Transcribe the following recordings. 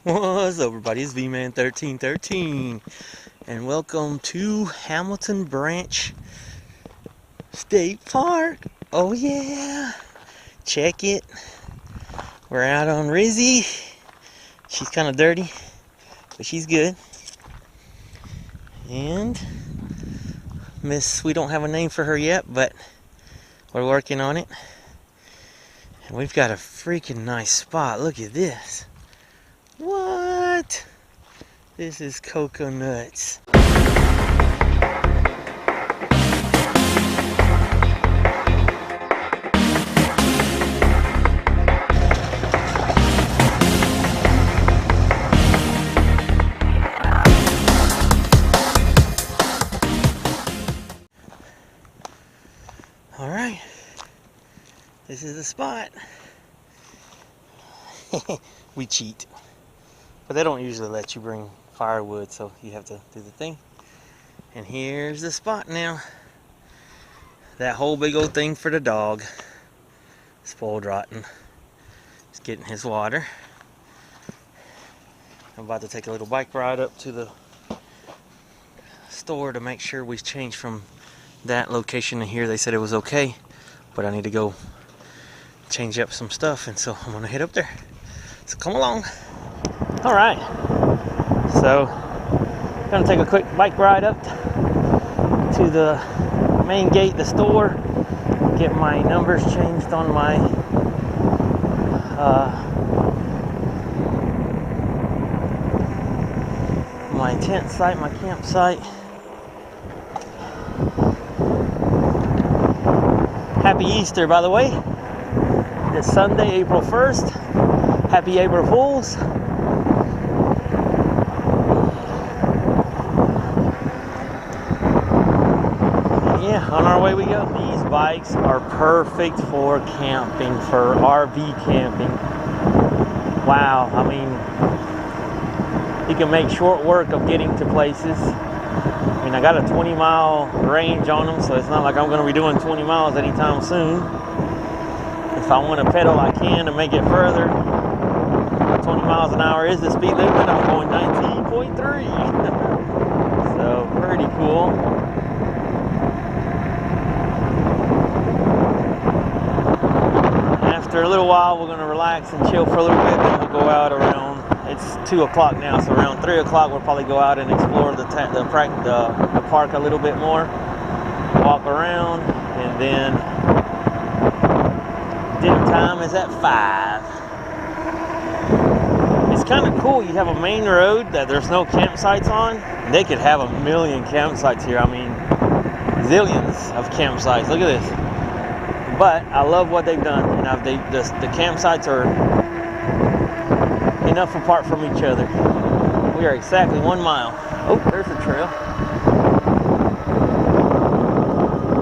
What's up, everybody? It's V-Man1313, and welcome to Hamilton Branch State Park. Oh yeah, check it. We're out on Rizzy. She's kind of dirty, but she's good. And Miss, we don't have a name for her yet, but we're working on it. And we've got a freaking nice spot. Look at this. What? This is coconuts. Alright, this is the spot. We cheat. But they don't usually let you bring firewood, so you have to do the thing. And here's the spot now. That whole big old thing for the dog. Spoiled rotten. He's getting his water. I'm about to take a little bike ride up to the store to make sure we changed from that location to here. They said it was okay, but I need to go change up some stuff, and so I'm gonna head up there. So come along. All right, so I'm gonna take a quick bike ride up to the main gate, the store, get my numbers changed on my my tent site, my campsite. Happy Easter, by the way. It's Sunday, April 1st. Happy April Fools. Yeah, on our way we go. These bikes are perfect for camping, for RV camping. Wow, I mean, you can make short work of getting to places. I mean, I got a 20-mile range on them, so it's not like I'm going to be doing 20 miles anytime soon. If I want to pedal, I can to make it further. 20 miles an hour is the speed limit. I'm going 19.3. So, pretty cool. After a little while, we're going to relax and chill for a little bit, then we'll go out around, it's 2 o'clock now, so around 3 o'clock we'll probably go out and explore the park a little bit more, walk around, and then dinner time is at 5. It's kind of cool. You have a main road that there's no campsites on. They could have a million campsites here. I mean, zillions of campsites. Look at this. But I love what they've done. You know, the campsites are enough apart from each other. We are exactly 1 mile. Oh, there's the trail.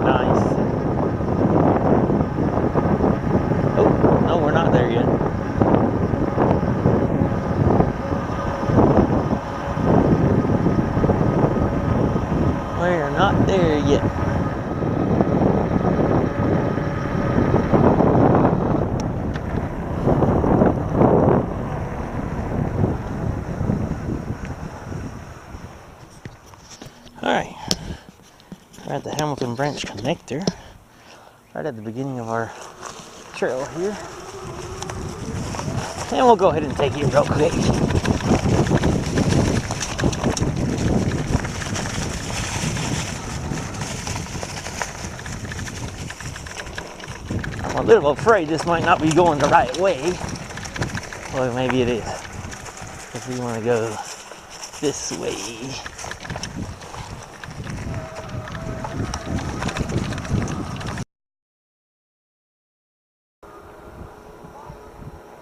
Nice. Oh, no, we're not there yet. We're not there yet. Alright, we're at the Hamilton Branch Connector, right at the beginning of our trail here. And we'll go ahead and take it real quick. I'm a little afraid this might not be going the right way. Well, maybe it is, if we want to go this way.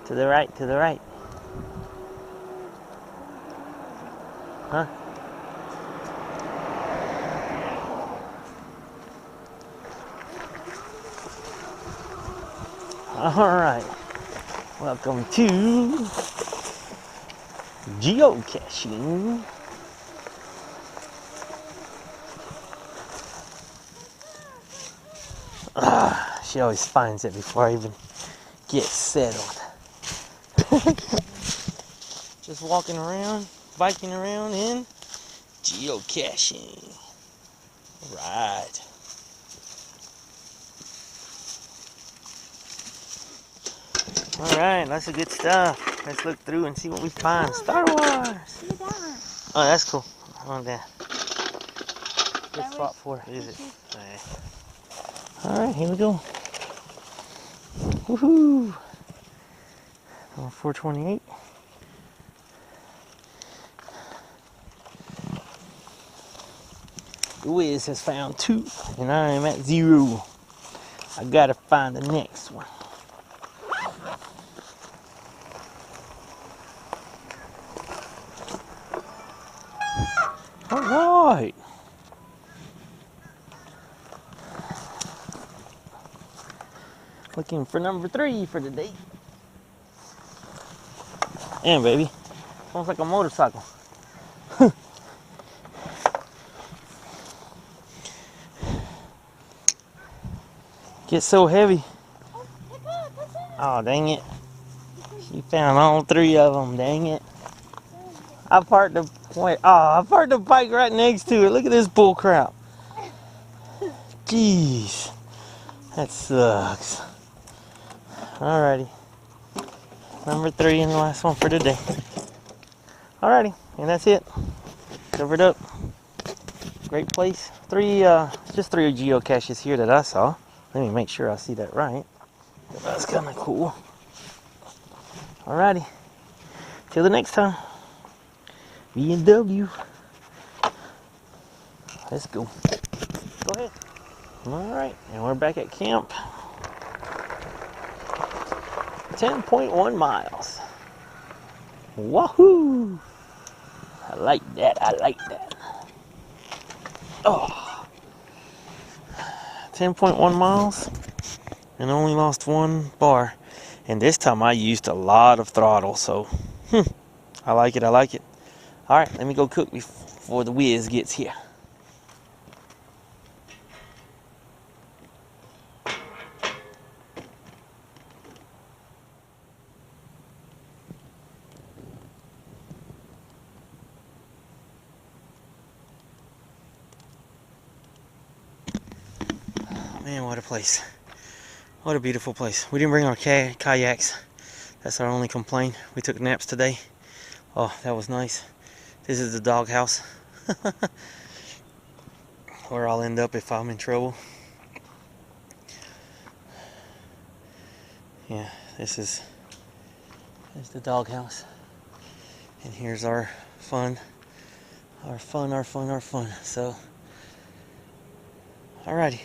To the right, to the right. Huh? Alright. Welcome to GeoCaching. She always finds it before I even get settled. Just walking around, biking around in geocaching. Right. Alright, lots of good stuff. Let's look through and see what we find. Star Wars! Oh, that's cool. I want that. Good spot for it, is it? Alright, here we go. Woohoo! 428. The Wiz has found 2, and I am at 0. I gotta find the next one. Alright. Looking for number 3 for the day. Damn, baby. Sounds like a motorcycle. Gets so heavy. Oh, dang it. She found all 3 of them, dang it. I parked the bike right next to it. Look at this bull crap. Jeez. That sucks. Alrighty. Number 3 and the last one for today. Alrighty, and that's it. Covered up. Great place. Just 3 geocaches here that I saw. Let me make sure I see that right. That's kind of cool. Alrighty. Till the next time. B&W. Let's go. Go ahead. Alright, and we're back at camp. 10.1 miles. Wahoo! I like that. I like that. Oh. 10.1 miles. And only lost 1 bar. And this time I used a lot of throttle, so I like it. I like it. Alright, let me go cook before the Wiz gets here. Man, what a place. What a beautiful place. We didn't bring our kayaks. That's our only complaint. We took naps today. Oh, that was nice. This is the doghouse. Where I'll end up if I'm in trouble. Yeah, this is the doghouse. And here's our fun. Our fun. So, alrighty.